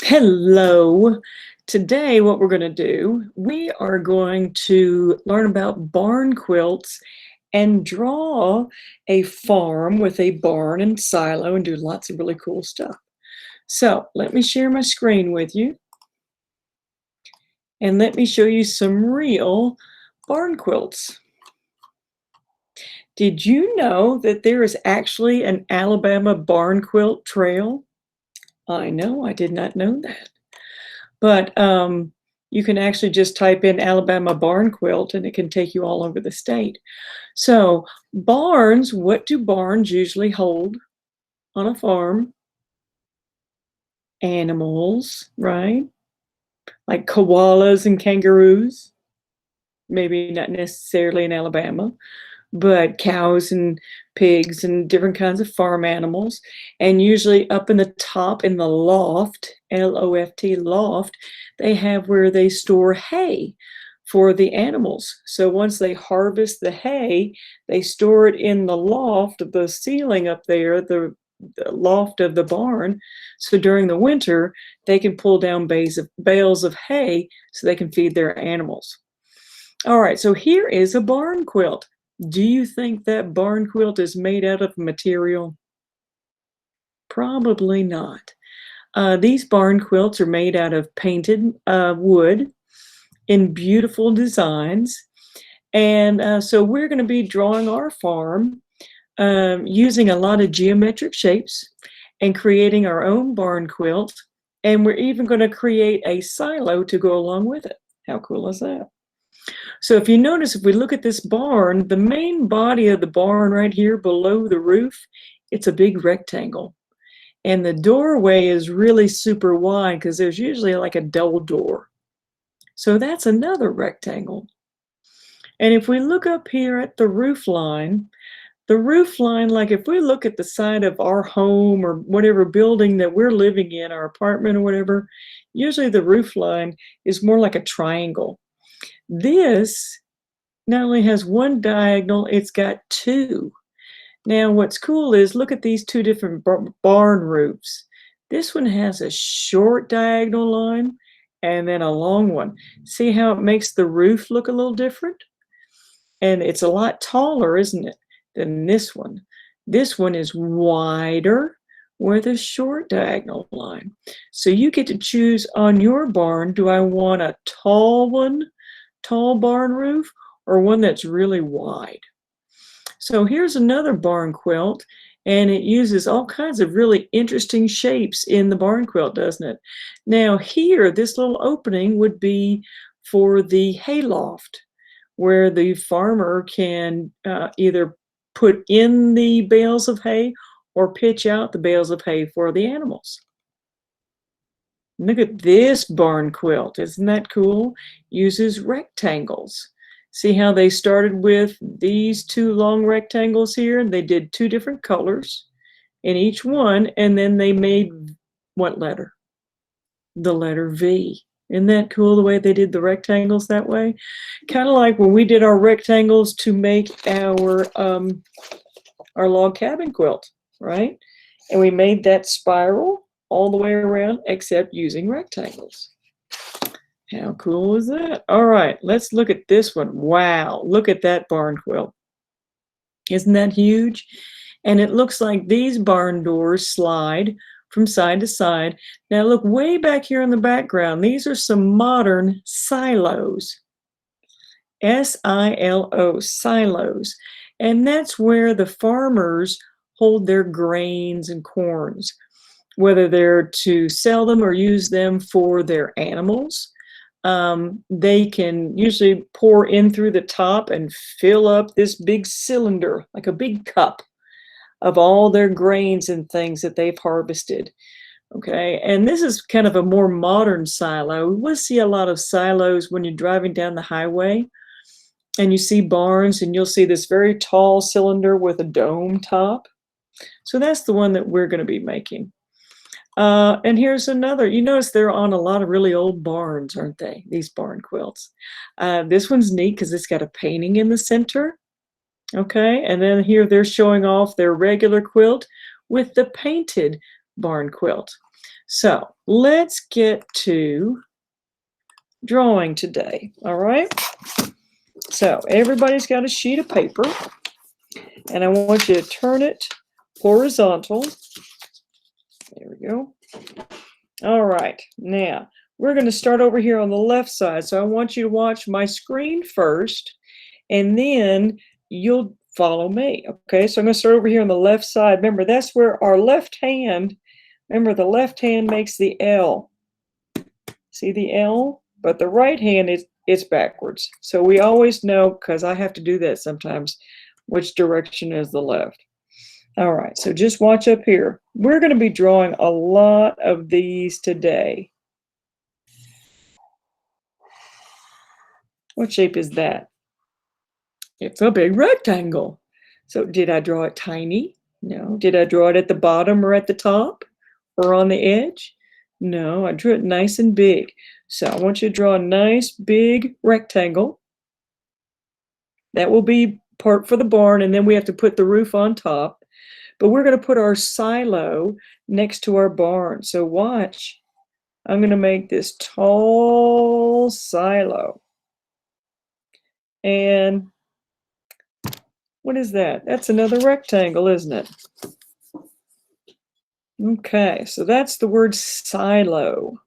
Hello. Today, what we're going to do, we are going to learn about barn quilts and draw a farm with a barn and silo and do lots of really cool stuff. So let me share my screen with you and let me show you some real barn quilts. Did you know that there is actually an Alabama barn quilt trail? I know, I did not know that. But you can actually just type in Alabama barn quilt and it can take you all over the state. So barns, what do barns usually hold on a farm? Animals, right? Like koalas and kangaroos. Maybe not necessarily in Alabama, but cows and pigs and different kinds of farm animals. And usually up in the top in the loft, L-O-F-T, loft, they have where they store hay for the animals. So once they harvest the hay, they store it in the loft of the ceiling up there, the loft of the barn. So during the winter, they can pull down bales of hay so they can feed their animals. All right, so here is a barn quilt. Do you think that barn quilt is made out of material? Probably not. These barn quilts are made out of painted wood in beautiful designs. And so we're going to be drawing our farm using a lot of geometric shapes and creating our own barn quilt. And we're even going to create a silo to go along with it. How cool is that? So if you notice, if we look at this barn, the main body of the barn right here below the roof, it's a big rectangle. And the doorway is really super wide because there's usually like a double door. So that's another rectangle. And if we look up here at the roof line, like if we look at the side of our home or whatever building that we're living in, our apartment or whatever, usually the roof line is more like a triangle. This not only has one diagonal, it's got two. Now, what's cool is look at these two different barn roofs. This one has a short diagonal line and then a long one. See how it makes the roof look a little different? And it's a lot taller, isn't it, than this one. This one is wider with a short diagonal line. So you get to choose on your barn, do I want a tall one, tall barn roof, or one that's really wide? So here's another barn quilt, and it uses all kinds of really interesting shapes in the barn quilt, doesn't it? Now here, this little opening would be for the hayloft, where the farmer can either put in the bales of hay or pitch out the bales of hay for the animals. Look at this barn quilt. Isn't that cool? Uses rectangles. See how they started with these two long rectangles here? They did two different colors in each one, and then they made what letter? The letter V. Isn't that cool the way they did the rectangles that way? Kind of like when we did our rectangles to make our log cabin quilt, right? And we made that spiral all the way around except using rectangles. How cool is that? All right, let's look at this one. Wow, look at that barn quilt. Isn't that huge? And it looks like these barn doors slide from side to side. Now look way back here in the background. These are some modern silos. S-I-L-O, silos. And that's where the farmers hold their grains and corns, whether they're to sell them or use them for their animals. They can usually pour in through the top and fill up this big cylinder, like a big cup of all their grains and things that they've harvested. Okay, and this is kind of a more modern silo. We'll see a lot of silos when you're driving down the highway and you see barns and you'll see this very tall cylinder with a dome top. So that's the one that we're going to be making. And here's another. You notice they're on a lot of really old barns, aren't they? These barn quilts. This one's neat because it's got a painting in the center. Okay, and then here they're showing off their regular quilt with the painted barn quilt. So let's get to drawing today, all right? So everybody's got a sheet of paper, and I want you to turn it horizontal. There we go. All right, now we're going to start over here on the left side. So I want you to watch my screen first, and then you'll follow me. Okay, so I'm going to start over here on the left side. Remember, that's where our left hand, remember the left hand makes the L. See the L? But the right hand it's backwards. So we always know, because I have to do that sometimes, which direction is the left. All right, so just watch up here. We're going to be drawing a lot of these today. What shape is that? It's a big rectangle. So did I draw it tiny? No. Did I draw it at the bottom or at the top or on the edge? No, I drew it nice and big. So I want you to draw a nice big rectangle. That will be part for the barn, and then we have to put the roof on top. But we're going to put our silo next to our barn. So watch. I'm going to make this tall silo. And what is that? That's another rectangle, isn't it? Okay, so that's the word silo.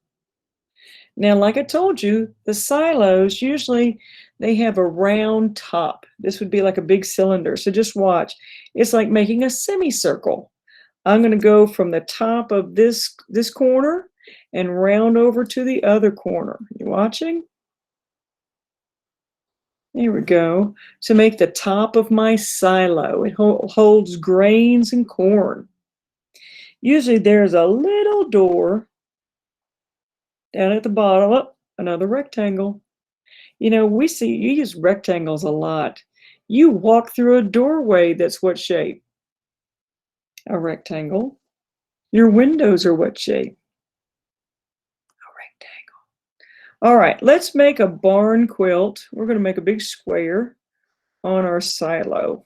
Now, like I told you, the silos usually they have a round top. This would be like a big cylinder. So just watch. It's like making a semicircle. I'm going to go from the top of this corner and round over to the other corner. You watching? There we go. To make the top of my silo, it holds grains and corn. Usually there's a little door down at the bottom. Oh, another rectangle. You know, we see you use rectangles a lot. You walk through a doorway that's what shape? A rectangle. Your windows are what shape? A rectangle. All right, let's make a barn quilt. We're going to make a big square on our silo.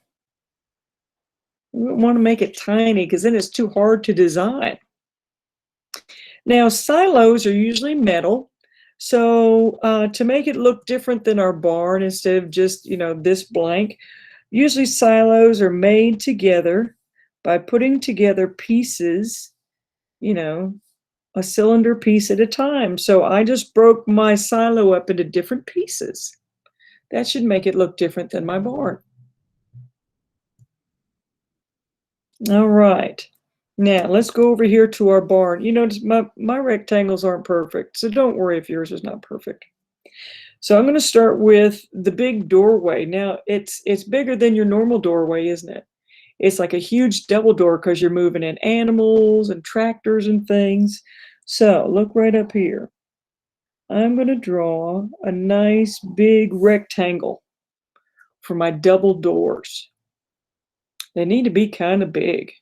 We don't want to make it tiny because then it's too hard to design. Now, silos are usually metal. So to make it look different than our barn, instead of just, you know, this blank, usually silos are made together by putting together pieces, you know, a cylinder piece at a time. So I just broke my silo up into different pieces. That should make it look different than my barn. All right. Now let's go over here to our barn. You notice my rectangles aren't perfect, so don't worry if yours is not perfect. So I'm going to start with the big doorway. Now it's bigger than your normal doorway, isn't it? It's like a huge double door because you're moving in animals and tractors and things. So look right up here. I'm going to draw a nice big rectangle for my double doors. They need to be kind of big.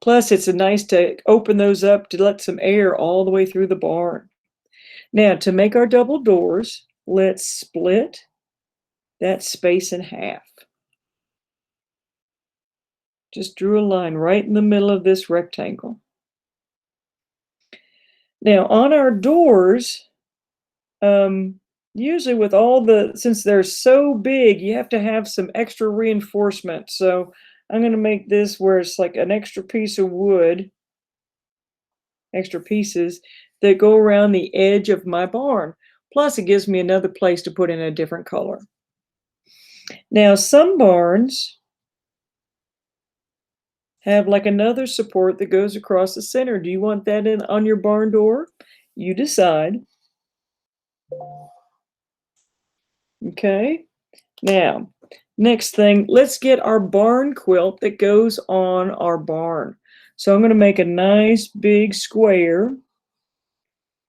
Plus, it's nice to open those up to let some air all the way through the barn. Now, to make our double doors, let's split that space in half. Just drew a line right in the middle of this rectangle. Now, on our doors, usually with since they're so big, you have to have some extra reinforcement. So I'm going to make this where it's like an extra piece of wood, extra pieces that go around the edge of my barn. Plus, it gives me another place to put in a different color. Now, some barns have like another support that goes across the center. Do you want that on your barn door? You decide. Okay. Now, next thing, let's get our barn quilt that goes on our barn. So I'm going to make a nice big square.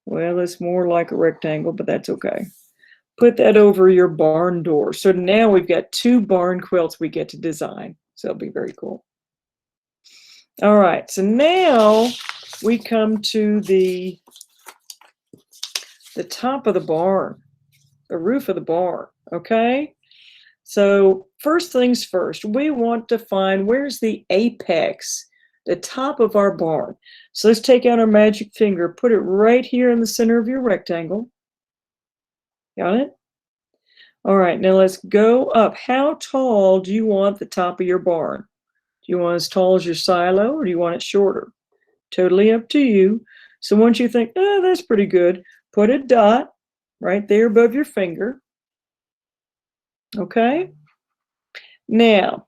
Well, it's more like a rectangle, but that's okay. Put that over your barn door. So now we've got two barn quilts we get to design. So it'll be very cool. All right, so now we come to the top of the barn, the roof of the barn, okay? So first things first, we want to find where's the apex the top of our barn. So let's take out our magic finger, put it right here in the center of your rectangle. Got it? All right, now let's go up. How tall do you want the top of your barn? Do you want as tall as your silo or do you want it shorter? Totally up to you. So once you think, oh, that's pretty good, put a dot right there above your finger. Okay? Now,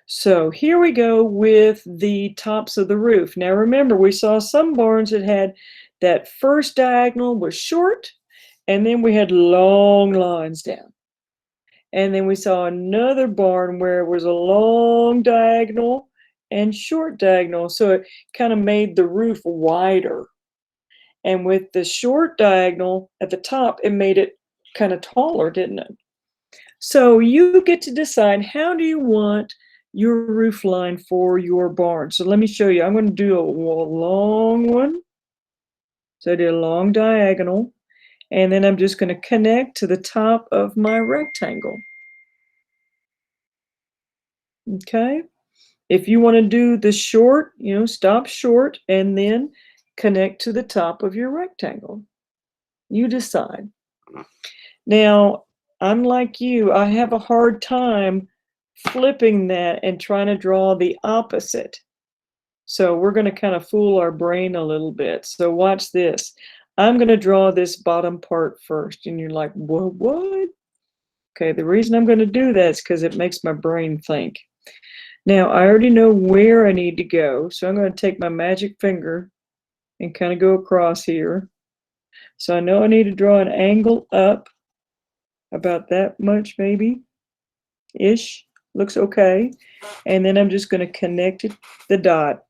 so here we go with the tops of the roof. Now remember, we saw some barns that had that first diagonal was short, and then we had long lines down. And then we saw another barn where it was a long diagonal and short diagonal. So it kind of made the roof wider. And with the short diagonal at the top, it made it kind of taller, didn't it? So you get to decide, how do you want your roof line for your barn? So let me show you. I'm going to do a long one. So I did a long diagonal. And then I'm just going to connect to the top of my rectangle. Okay. If you want to do the short, stop short and then connect to the top of your rectangle. You decide. Now, I'm like you, I have a hard time flipping that and trying to draw the opposite. So we're going to kind of fool our brain a little bit. So watch this. I'm going to draw this bottom part first. And you're like, what? Okay, the reason I'm going to do that is because it makes my brain think. Now, I already know where I need to go. So I'm going to take my magic finger and kind of go across here. So I know I need to draw an angle up about that much, maybe ish. Looks okay. And then I'm just going to connect it, the dot.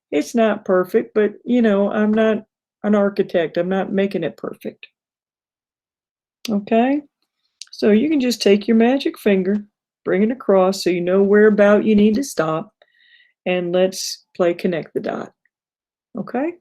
It's not perfect, but I'm not an architect. I'm not making it perfect. Okay. So you can just take your magic finger, bring it across so you know where about you need to stop, and let's play connect the dot. Okay.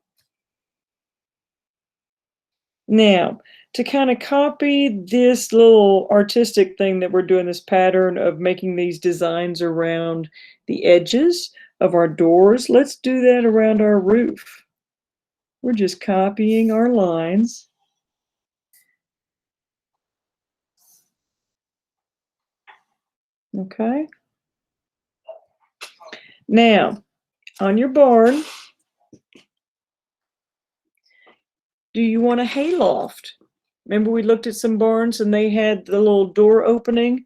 Now, to kind of copy this little artistic thing that we're doing, this pattern of making these designs around the edges of our doors, let's do that around our roof. We're just copying our lines. Okay. Now, on your barn, do you want a hayloft? Remember we looked at some barns and they had the little door opening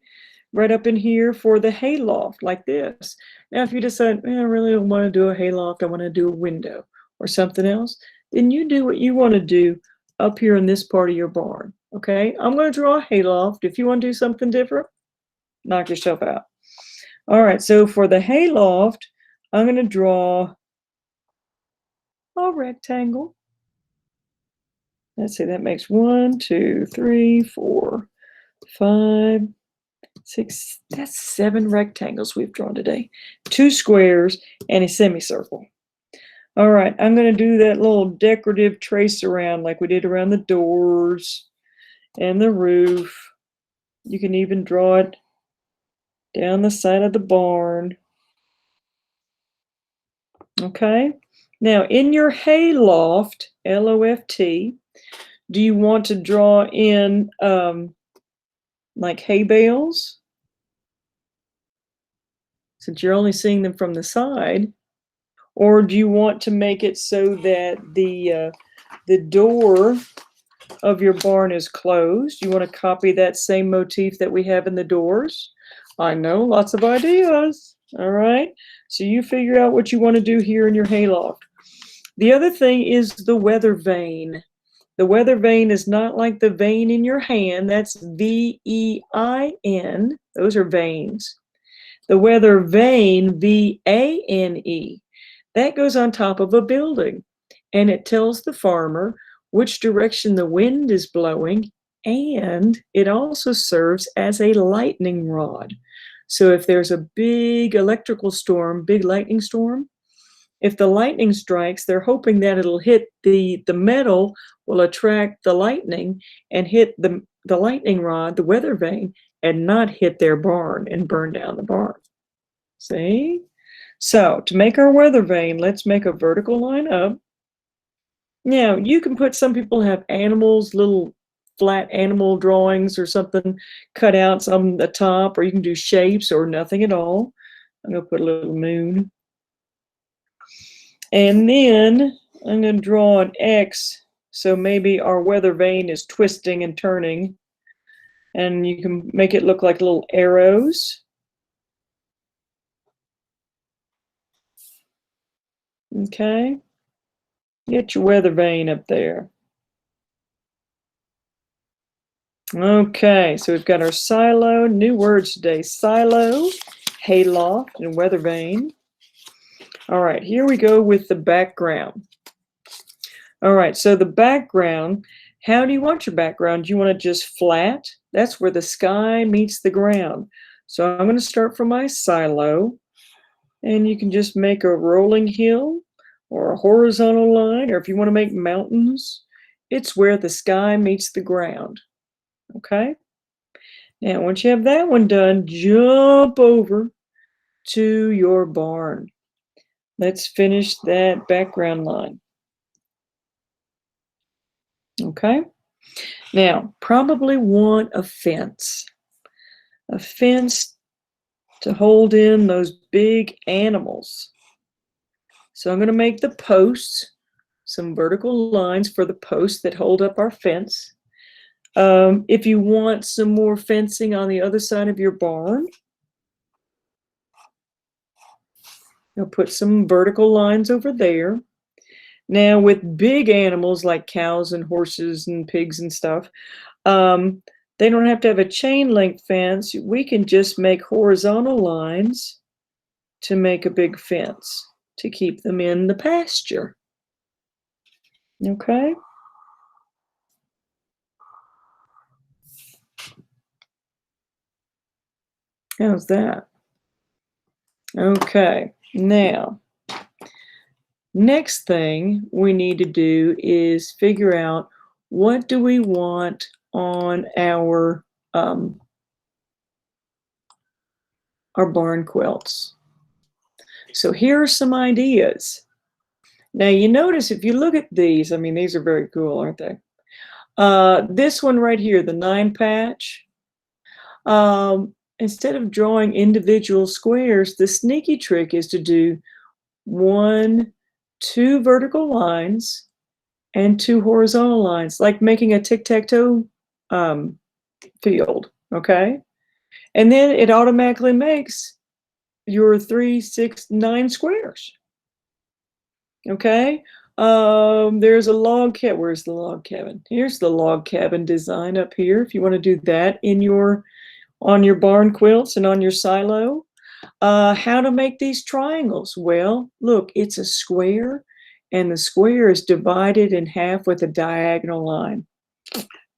right up in here for the hayloft, like this. Now, if you decide, I really don't want to do a hayloft, I want to do a window or something else, then you do what you want to do up here in this part of your barn. Okay, I'm going to draw a hayloft. If you want to do something different, knock yourself out. All right, so for the hayloft, I'm going to draw a rectangle. Let's see, that makes 1, 2, 3, 4, 5, 6, that's 7 rectangles we've drawn today. 2 squares and a semicircle. All right, I'm going to do that little decorative trace around like we did around the doors and the roof. You can even draw it down the side of the barn. Okay, now in your hayloft, L-O-F-T, do you want to draw in like hay bales? Since you're only seeing them from the side. Or do you want to make it so that the door of your barn is closed? You want to copy that same motif that we have in the doors? I know, lots of ideas. All right. So you figure out what you want to do here in your hayloft. The other thing is the weather vane. The weather vane is not like the vein in your hand. That's V-E-I-N. Those are veins. The weather vane, V-A-N-E. That goes on top of a building, and it tells the farmer which direction the wind is blowing, and it also serves as a lightning rod. So if there's a big electrical storm, big lightning storm, if the lightning strikes, they're hoping that it'll hit the metal will attract the lightning and hit the lightning rod, the weather vane, and not hit their barn and burn down the barn. See? So to make our weather vane, let's make a vertical line up. Now you can put, some people have animals, little flat animal drawings or something cut out on the top, or you can do shapes or nothing at all. I'm gonna put a little moon. And then I'm gonna draw an X, so maybe our weather vane is twisting and turning. And you can make it look like little arrows. Okay. Get your weather vane up there. Okay, so we've got our silo, new words today, silo, hayloft, and weather vane. All right, here we go with the background. All right, so the background, how do you want your background? Do you want it just flat? That's where the sky meets the ground. So I'm going to start from my silo, and you can just make a rolling hill or a horizontal line, or if you want to make mountains, it's where the sky meets the ground. Okay? Now, once you have that one done, jump over to your barn. Let's finish that background line. Okay? Now, probably want a fence to hold in those big animals. So I'm going to make the posts, some vertical lines for the posts that hold up our fence. If you want some more fencing on the other side of your barn, you'll put some vertical lines over there. Now, with big animals like cows and horses and pigs and stuff, they don't have to have a chain link fence. We can just make horizontal lines to make a big fence to keep them in the pasture. Okay? How's that? Okay, now, next thing we need to do is figure out, what do we want on our barn quilts. So here are some ideas. Now you notice, if you look at these, I mean, these are very cool, aren't they? This one right here, the 9-patch, instead of drawing individual squares, the sneaky trick is to do 1, 2 vertical lines and 2 horizontal lines, like making a tic-tac-toe field, okay? And then it automatically makes your 3, 6, 9 squares. Okay? There's a log cabin. Where's the log cabin? Here's the log cabin design up here. If you want to do that in on your barn quilts and on your silo. How to make these triangles? Well, look, it's a square, and the square is divided in half with a diagonal line.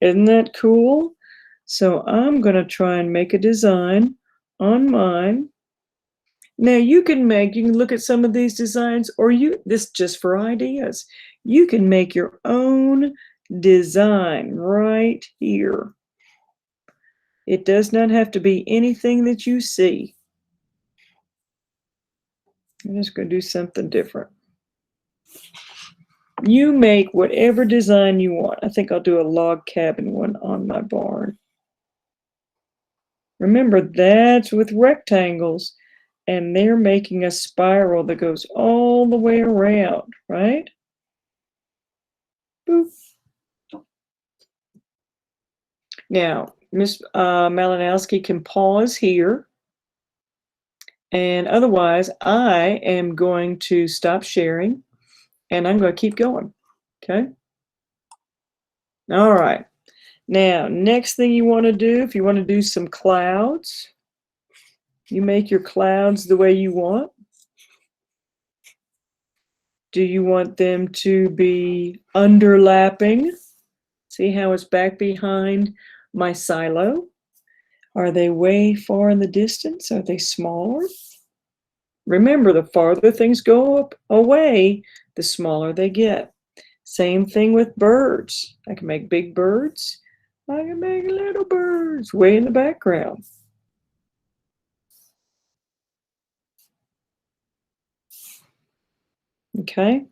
Isn't that cool? So I'm going to try and make a design on mine. Now you can look at some of these designs, or this just for ideas. You can make your own design right here. It does not have to be anything that you see. I'm just going to do something different. You make whatever design you want. I think I'll do a log cabin one on my barn. Remember, that's with rectangles, and they're making a spiral that goes all the way around, right? Boop. Now, Miss Malinowski can pause here, and otherwise I am going to stop sharing, and I'm going to keep going, okay? All right. Now, next thing you want to do, if you want to do some clouds, you make your clouds the way you want. Do you want them to be underlapping? See how it's back behind my silo? Are they way far in the distance? Are they smaller? Remember, the farther things go up away, the smaller they get. Same thing with birds. I can make big birds. I can make little birds way in the background. Okay.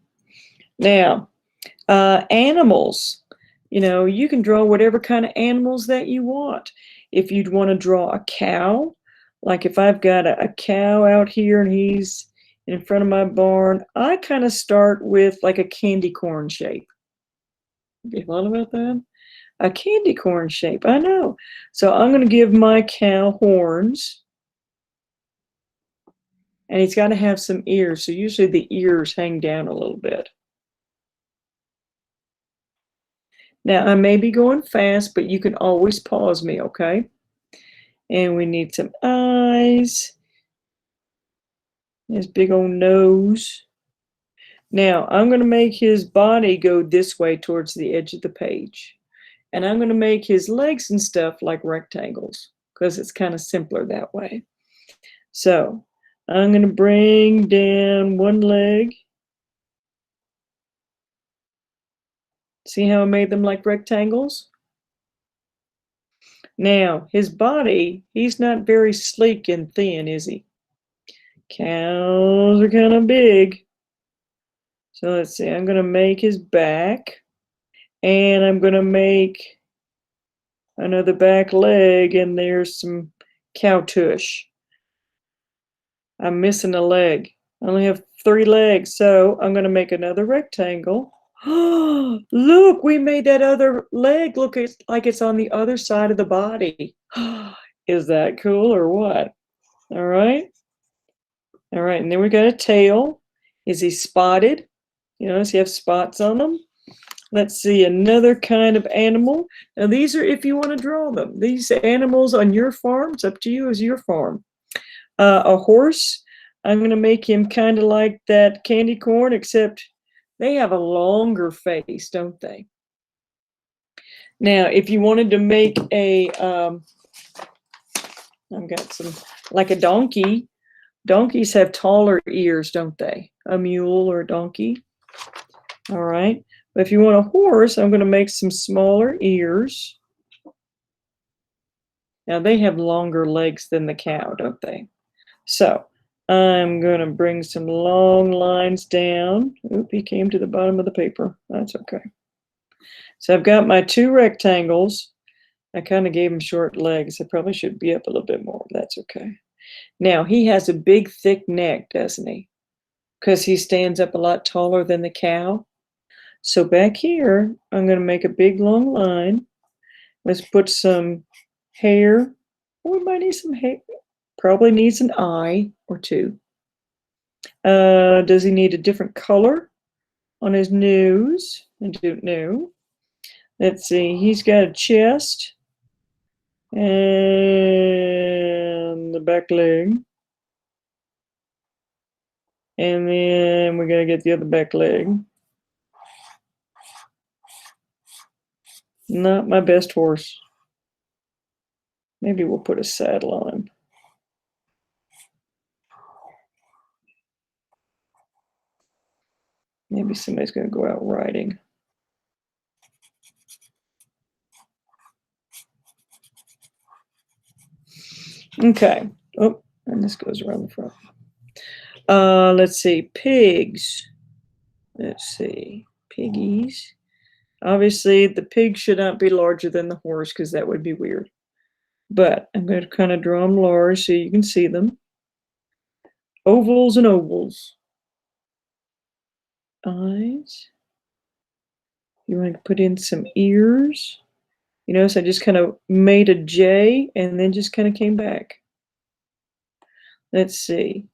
Now, animals. You know, you can draw whatever kind of animals that you want. If you'd want to draw a cow, like if I've got a cow out here and he's in front of my barn, I kind of start with like a candy corn shape. Have you thought about that? A candy corn shape, I know. So I'm going to give my cow horns, and he's got to have some ears. So usually the ears hang down a little bit. Now, I may be going fast, but you can always pause me, okay? And we need some eyes. His big old nose. Now, I'm going to make his body go this way towards the edge of the page. And I'm going to make his legs and stuff like rectangles because it's kind of simpler that way. So, I'm going to bring down one leg. See how I made them like rectangles? Now, his body, he's not very sleek and thin, is he? Cows are kind of big. So let's see, I'm going to make his back, and I'm going to make another back leg, and there's some cow tush. I'm missing a leg. I only have 3 legs, so I'm going to make another rectangle. Look, we made that other leg look like it's on the other side of the body. Is that cool or what? All right. All right, and then we got a tail. Is he spotted? You know, does he have spots on them? Let's see, another kind of animal. Now, these are if you want to draw them. These animals on your farm, it's up to you, as your farm. A horse, I'm going to make him kind of like that candy corn, except they have a longer face, don't they? Now, if you wanted to make a, I've got some, like a donkey. Donkeys have taller ears, don't they? A mule or a donkey. All right. But if you want a horse, I'm going to make some smaller ears. Now, they have longer legs than the cow, don't they? So I'm going to bring some long lines down. Oop, he came to the bottom of the paper. That's okay. So I've got my 2 rectangles. I kind of gave him short legs. I probably should be up a little bit more. That's okay. Now, he has a big, thick neck, doesn't he? Because he stands up a lot taller than the cow. So back here, I'm going to make a big, long line. Let's put some hair. Oh, we might need some hair. Probably needs an eye or 2. Does he need a different color on his nose? I don't know. Let's see. He's got a chest and the back leg. And then we got to get the other back leg. Not my best horse. Maybe we'll put a saddle on him. Maybe somebody's going to go out riding. Okay. Oh, and this goes around the front. Let's see. Pigs. Let's see. Piggies. Obviously, the pig should not be larger than the horse because that would be weird. But I'm going to kind of draw them large so you can see them. Ovals and ovals. Eyes. You want to put in some ears. You notice I just kind of made a J and then just kind of came back. Let's see.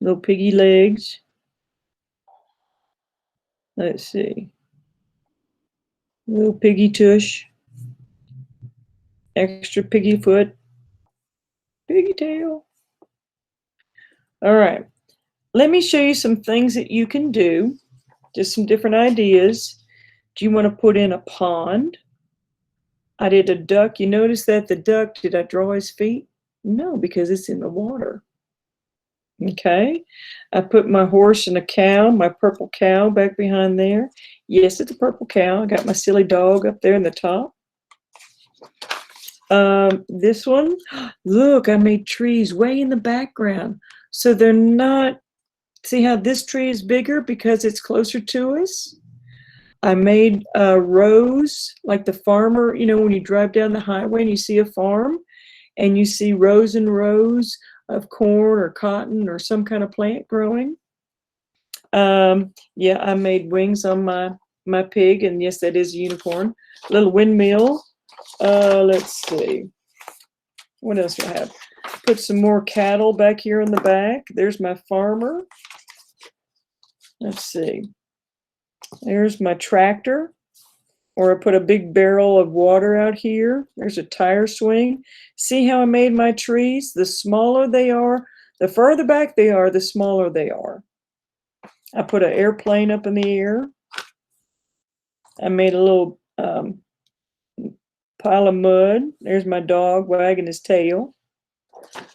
Little piggy legs. Let's see. Little piggy tush. Extra piggy foot. Piggy tail. All right. Let me show you some things that you can do. Just some different ideas. Do you want to put in a pond? I did a duck. You notice that the duck, did I draw his feet? No, because it's in the water. Okay. I put my horse and a cow, my purple cow back behind there. Yes, it's a purple cow. I got my silly dog up there in the top. This one, look, I made trees way in the background. So they're not, see how this tree is bigger because it's closer to us? I made rows, like the farmer, you know, when you drive down the highway and you see a farm and you see rows and rows of corn or cotton or some kind of plant growing. Yeah, I made wings on my pig, and yes, that is a unicorn. Little windmill. Let's see. What else do I have? Put some more cattle back here in the back. There's my farmer. Let's see. There's my tractor. Or I put a big barrel of water out here. There's a tire swing. See how I made my trees? The smaller they are, the further back they are, the smaller they are. I put an airplane up in the air. I made a little pile of mud. There's my dog wagging his tail.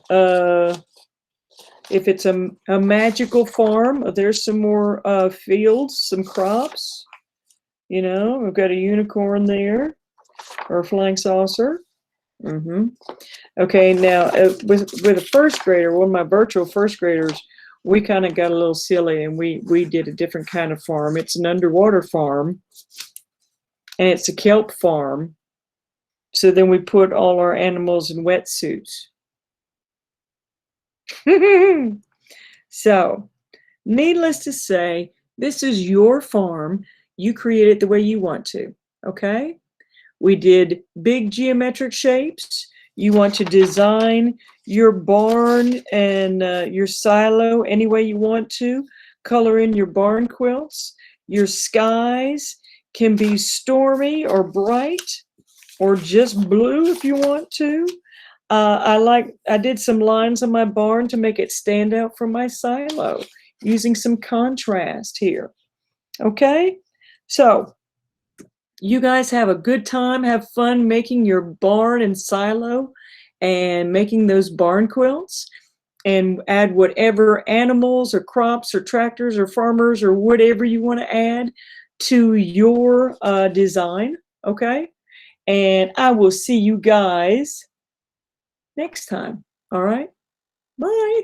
If it's a magical farm, there's some more fields, some crops. You know, we've got a unicorn there, or a flying saucer. Okay, now with a first grader, one of my virtual first graders, we kind of got a little silly, and we did a different kind of farm. It's an underwater farm, and it's a kelp farm. So then we put all our animals in wetsuits. So, needless to say, this is your farm. You create it the way you want to, okay? We did big geometric shapes. You want to design your barn and your silo any way you want to. Color in your barn quilts. Your skies can be stormy or bright or just blue if you want to. I did some lines on my barn to make it stand out from my silo, using some contrast here. Okay, so you guys have a good time, have fun making your barn and silo and making those barn quilts, and add whatever animals or crops or tractors or farmers or whatever you want to add to your design. Okay, and I will see you guys next time. All right, bye.